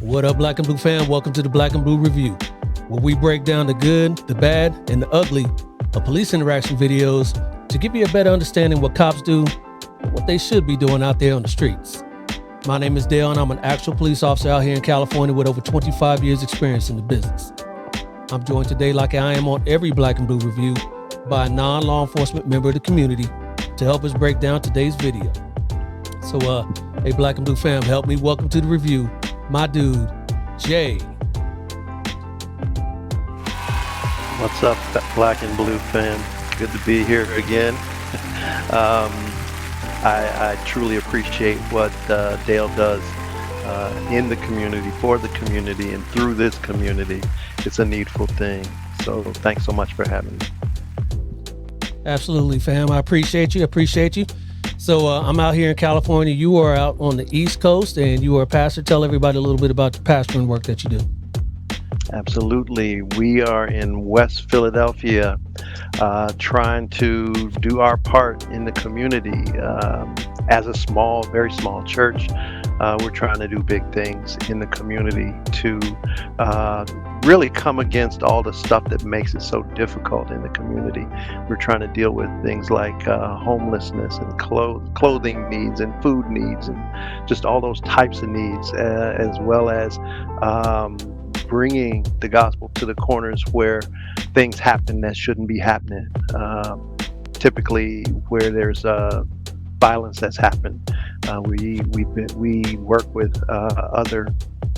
What up, Black and Blue fam? Welcome to the Black and Blue Review, where we break down the good, the bad, and the ugly of police interaction videos to give you a better understanding what cops do and what they should be doing out there on the streets. My name is Dale, and I'm an actual police officer out here in California with over 25 years experience in the business. I'm joined today, like I am on every Black and Blue Review, by a non-law enforcement member of the community to help us break down today's video. So, hey, Black and Blue fam, help me welcome to the review my dude, Jay. What's up, Black and Blue fam? Good to be here again. I truly appreciate what Dale does in the community, for the community, and through this community. It's a needful thing. So thanks so much for having me. Absolutely, fam. I appreciate you. So I'm out here in California. You are out on the East Coast, and you are a pastor. Tell everybody a little bit about the pastoring work that you do. Absolutely. We are in West Philadelphia, trying to do our part in the community. As a small, very small church, we're trying to do big things in the community to really come against all the stuff that makes it so difficult in the community. We're trying to deal with things like homelessness and clothing needs and food needs and just all those types of needs, as well as bringing the gospel to the corners where things happen that shouldn't be happening. Typically where there's violence that's happened. We work with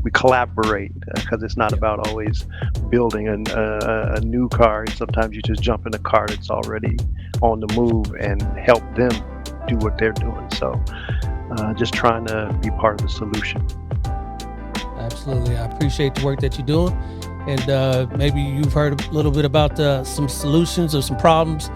we collaborate, because it's not about always building a new car. Sometimes you just jump in a car that's already on the move and help them do what they're doing. So just trying to be part of the solution. Absolutely. I appreciate the work that you're doing. And maybe you've heard a little bit about some solutions or some problems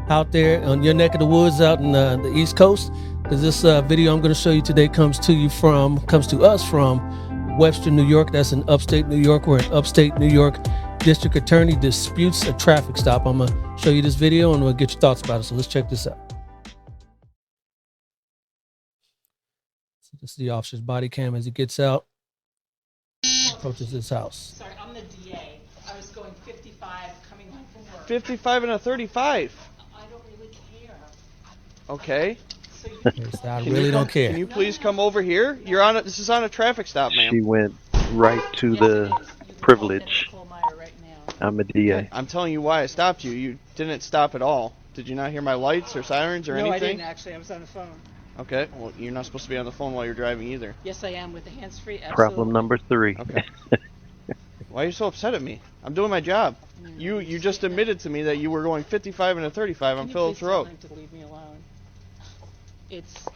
out there on your neck of the woods out in the East Coast. Because this video I'm going to show you today comes to us from Western New York. That's in Upstate New York, where an Upstate New York District Attorney disputes a traffic stop. I'm going to show you this video and we'll get your thoughts about it. So let's check this out. So this is the officer's body cam as he gets out, approaches his house. Sorry, I'm the DA. I was going 55 coming home from work. 55 and a 35. I don't really care. Okay. So I really don't care. Can you please come over here? This is on a traffic stop, ma'am. She went right to the privilege. I'm a DA. I'm telling you why I stopped you. You didn't stop at all. Did you not hear my lights or sirens or anything? No, I didn't actually. I was on the phone. Okay. Well, you're not supposed to be on the phone while you're driving either. Yes, I am with the hands-free. Problem number 3. Okay. Why are you so upset at me? I'm doing my job. You just admitted to me that you were going 55 and a 35 on Phillips Road. To leave me alone. It's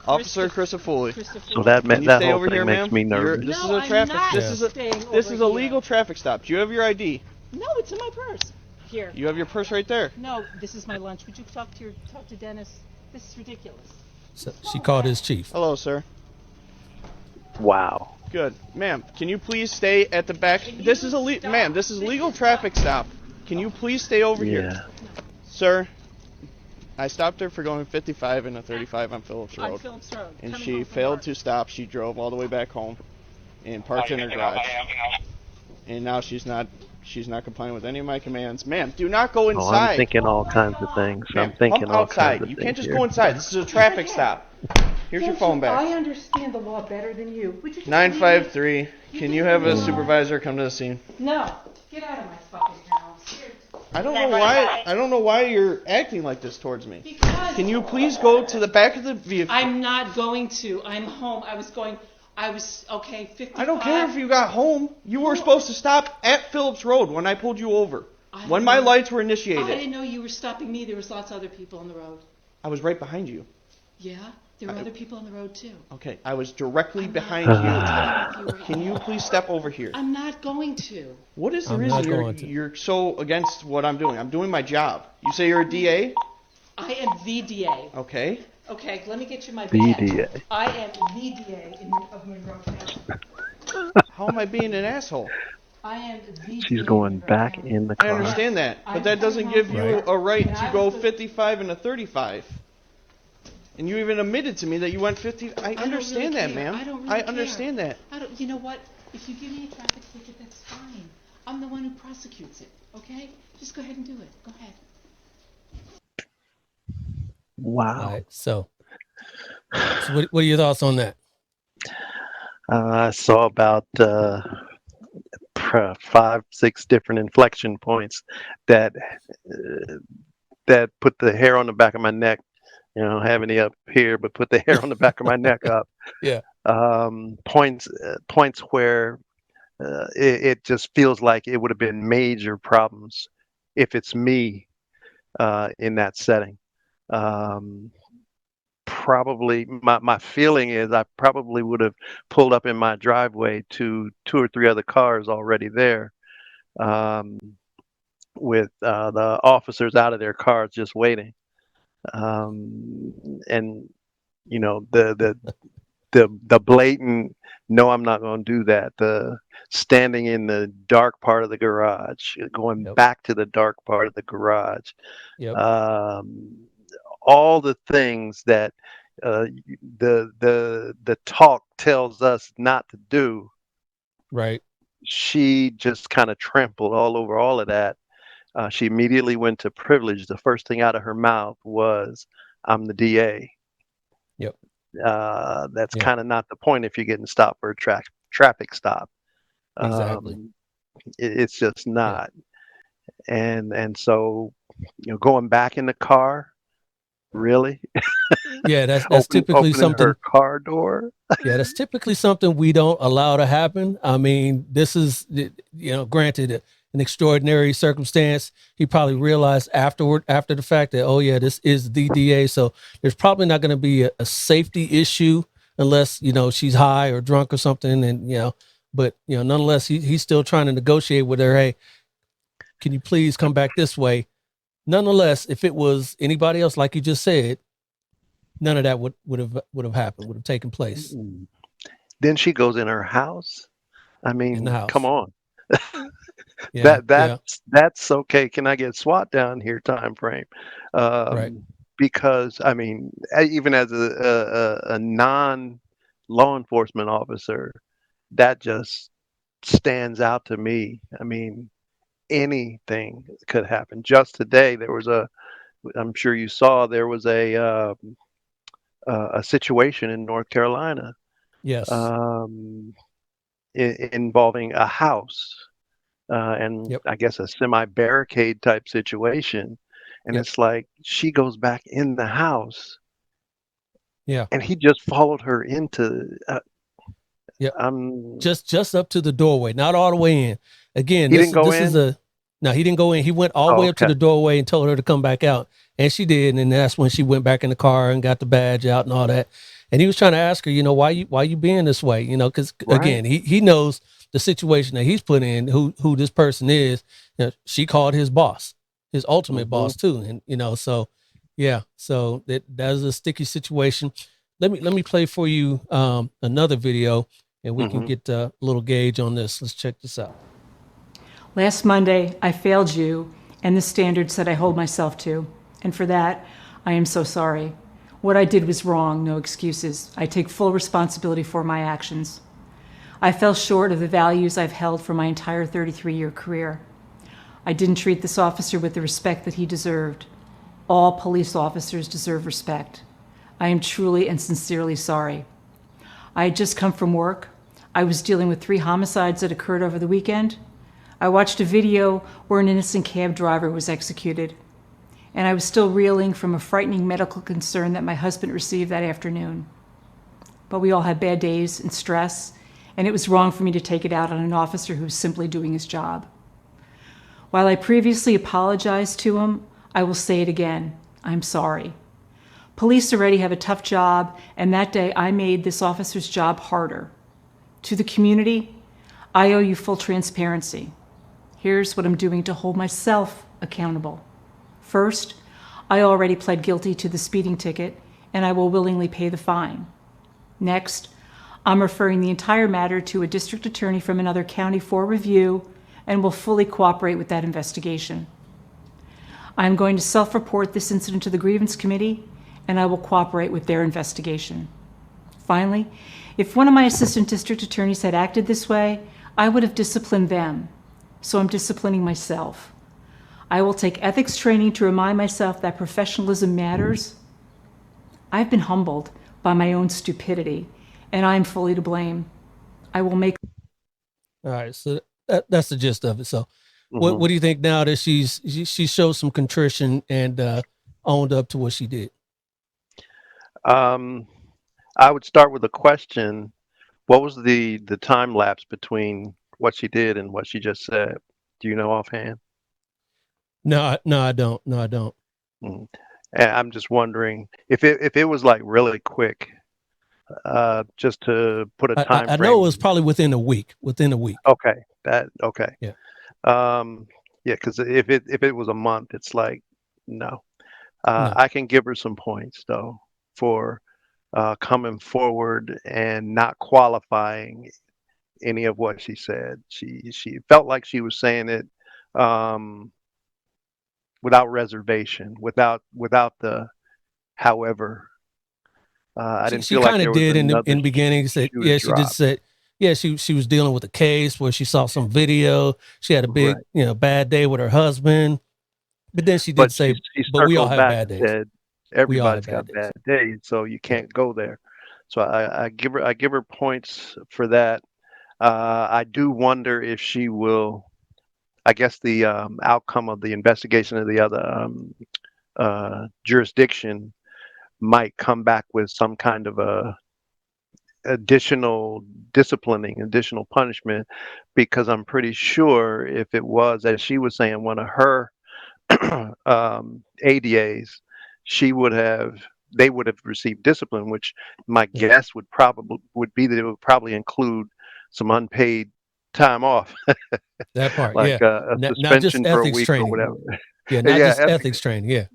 Officer Christopher. So that whole over thing here, makes me nervous. This No, is a traffic. I'm not This is a legal traffic stop. Do you have your ID? No, it's in my purse. Here. You have your purse right there. No, this is my lunch. Would you talk to Dennis? This is ridiculous. So she called his chief. Hello, sir. Wow. Good, ma'am. Can you please stay at the back? This is a legal traffic stop. Can you please stay over here, sir? I stopped her for going 55 and a 35 on Phillips Road. On Phillips Road. And she failed to stop. She drove all the way back home and parked in her garage. And now she's not complying with any of my commands. Ma'am, do not go inside. Oh, I'm thinking all kinds of things. Ma'am, I'm thinking come all outside. kinds of You things. can't just here. go inside. This is a traffic stop. Here's your phone back. I understand the law better than you. Would you just 953. Can you have a supervisor come to the scene? No. Get out of my fucking house. Here. I don't know why you're acting like this towards me. Because Can you please go to the back of the vehicle? I'm not going to. I'm home. Okay, 55. I don't care if you got home. You were supposed to stop at Phillips Road when I pulled you over. When my lights were I initiated. didn't know you were stopping me. There was lots of other people on the road. I was right behind you. Yeah? There were other people on the road, too. Okay, I was directly behind you. Can you please step over here? I'm not going to. What is the I'm reason not going to. you're so against what I'm doing? I'm doing my job. You say you're a DA? I am the DA. Okay. Okay, let me get you my The badge. DA. I am the DA of Monroe County. How am I being an asshole? I am the She's DA going of Monroe back County. in the I car. understand that, but that doesn't give you a right to go 55 and a 35. And you even admitted to me that you went 50. I understand really that, care. ma'am. I don't really understand care. that. You know what? If you give me a traffic ticket, that's fine. I'm the one who prosecutes it, okay? Just go ahead and do it. Go ahead. Wow. All right. So what are your thoughts on that? I saw about 5, 6 different inflection points that that put the hair on the back of my neck. You know, have any up here, but put the hair on the back of my neck up. Yeah. Points where it just feels like it would have been major problems if it's me in that setting. Probably my feeling is I probably would have pulled up in my driveway to 2 or 3 other cars already there, with the officers out of their cars just waiting. And you know, the blatant, no, I'm not going to do that. The standing in the dark part of the garage, going Yep. back to the dark part of the garage. Yep. All the things that the talk tells us not to do. Right. She just kind of trampled all over all of that. She immediately went to privilege. The first thing out of her mouth was, "I'm the DA." Yep. That's Yeah. kind of not the point if you're getting stopped for a traffic stop. Exactly. It's just not. And so, you know, going back in the car, really? Yeah, that's typically Opening something. her car door. Yeah, that's typically something we don't allow to happen. I mean, this is, granted, an extraordinary circumstance. He probably realized after the fact that, oh yeah, this is the DA. So there's probably not going to be a safety issue unless, she's high or drunk or something. And, but, nonetheless, he's still trying to negotiate with her. Hey, can you please come back this way? Nonetheless, if it was anybody else, like you just said, none of that would have happened, would have taken place. Then she goes in her house. I In mean, the house. come on. Yeah, that's okay. Can I get SWAT down here time frame? Right. Because I mean, even as a non law enforcement officer, that just stands out to me. I mean, anything could happen. Just today, I'm sure you saw, there was a situation in North Carolina, Yes. involving a house, and Yep. I guess a semi-barricade type situation. And Yep. it's like she goes back in the house, Yeah. and he just followed her into. Yep. Just up to the doorway, not all the way in. Again, He this didn't go is in? no, he didn't go in. He went all the way up to Okay. the doorway and told her to come back out, and she did. And that's when she went back in the car and got the badge out and all that. And he was trying to ask her, why you being this way? Because Right. again, he knows the situation that he's put in, who this person is. She called his boss, his ultimate boss too, and so yeah, so that is a sticky situation. Let me play for you another video, and we can get a little gauge on this. Let's check this out. Last Monday, I failed you and the standards that I hold myself to, and for that, I am so sorry. What I did was wrong, no excuses. I take full responsibility for my actions. I fell short of the values I've held for my entire 33-year career. I didn't treat this officer with the respect that he deserved. All police officers deserve respect. I am truly and sincerely sorry. I had just come from work. I was dealing with 3 homicides that occurred over the weekend. I watched a video where an innocent cab driver was executed, and I was still reeling from a frightening medical concern that my husband received that afternoon. But we all had bad days and stress, and it was wrong for me to take it out on an officer who was simply doing his job. While I previously apologized to him, I will say it again. I'm sorry. Police already have a tough job, and that day I made this officer's job harder. To the community, I owe you full transparency. Here's what I'm doing to hold myself accountable. First, I already pled guilty to the speeding ticket, and I will willingly pay the fine. Next, I'm referring the entire matter to a district attorney from another county for review and will fully cooperate with that investigation. I'm going to self-report this incident to the grievance committee, and I will cooperate with their investigation. Finally, if one of my assistant district attorneys had acted this way, I would have disciplined them. So I'm disciplining myself. I will take ethics training to remind myself that professionalism matters. I've been humbled by my own stupidity, and I am fully to blame. I will make. All right, so that's the gist of it. So, Mhm. what do you think now that she showed some contrition and owned up to what she did? I would start with a question. What was the time lapse between what she did and what she just said? Do you know offhand? No, I don't. No, I don't. Mm. And I'm just wondering if it was like really quick, just to put a time I know it frame. was probably within a week. Within a week. Okay, okay. Yeah. Yeah, because if it was a month, it's like no. No. I can give her some points though for coming forward and not qualifying any of what she said. She felt like she was saying it without reservation, without the however. I didn't She feel like kind there of was did in another the beginning. Said, shoe to yeah, she did drop. say, yeah, she was dealing with a case where she saw some video. She had a big, Right. Bad day with her husband. But then she did But say, she but we all circled have back bad and days. said We all have everybody's bad got days. bad days, so you Yeah. can't go there. So I give her points for that. I do wonder if she will. I guess the outcome of the investigation of the other jurisdiction might come back with some kind of a additional disciplining, additional punishment, because I'm pretty sure if it was, as she was saying, one of her ADAs, she would have they would have received discipline, which my Yeah. guess would be that it would probably include some unpaid time off, That part. like Yeah. a Not just suspension for a ethics week or training. whatever. Yeah. Not Yeah, just ethics training. Yeah.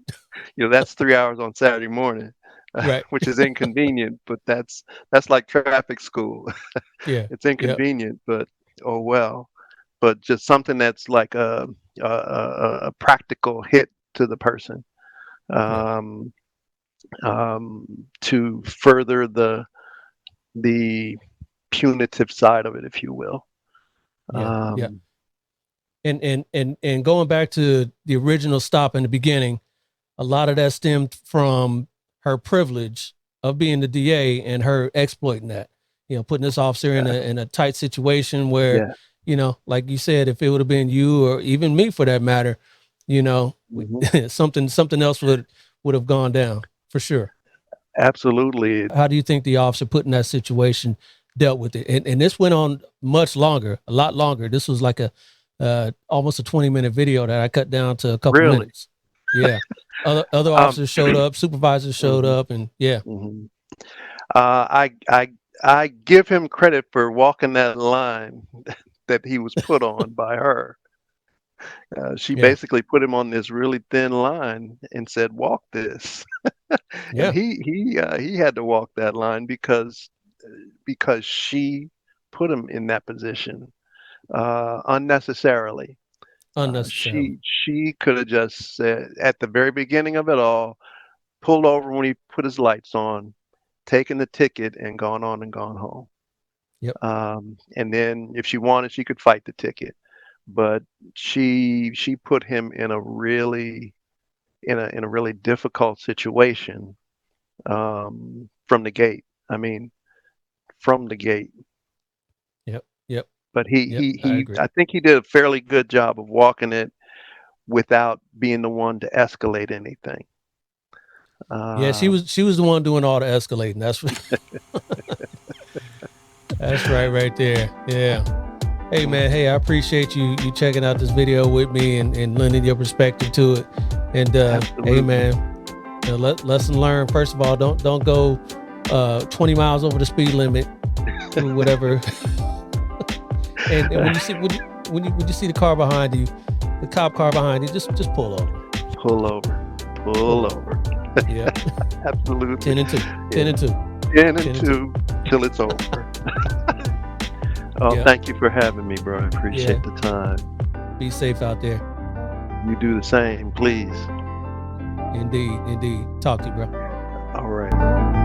that's 3 hours on Saturday morning, Right. which is inconvenient, but that's like traffic school. Yeah. It's Yep. inconvenient, but oh well. But just something that's like a practical hit to the person, Yep. um, to further the punitive side of it, if you will. Yeah. Yeah. Um, And going back to the original stop in the beginning, a lot of that stemmed from her privilege of being the DA and her exploiting that, putting this officer in a tight situation where, yeah. like you said, if it would have been you or even me for that matter, Hmm. something else would have gone down for sure. Absolutely. How do you think the officer put in that situation dealt with it? And this went on much longer, a lot longer. This was like almost a 20-minute video that I cut down to a couple Really. minutes. Yeah. Other officers showed up, supervisors showed Mhm, up, and yeah. mhm. I give him credit for walking that line that he was put on by her. She Yeah. basically put him on this really thin line and said, "Walk this," and Yeah. he had to walk that line because she put him in that position unnecessarily. Unnecessarily. She could have just said at the very beginning of it all, pulled over when he put his lights on, taken the ticket, and gone on and gone home. Yep. And then if she wanted, she could fight the ticket. But she put him in a really difficult situation from the gate. I mean, from the gate. Yep. Yep. But Yep. I agree. I think he did a fairly good job of walking it without being the one to escalate anything. Yeah, she was the one doing all the escalating. That's right there. Yeah. Hey man, hey, I appreciate you checking out this video with me and lending your perspective to it. And hey man, lesson learned. First of all, don't go 20 miles over the speed limit or whatever. and when you see the car behind you, the cop car behind you, just pull over. Pull over. Yeah. Absolutely. 10 and 2. 10 and 2. 10 and 2 till it's over. Oh, Yeah. Thank you for having me, bro. I appreciate Yeah. the time. Be safe out there. You do the same, please. Indeed. Talk to you, bro. All right.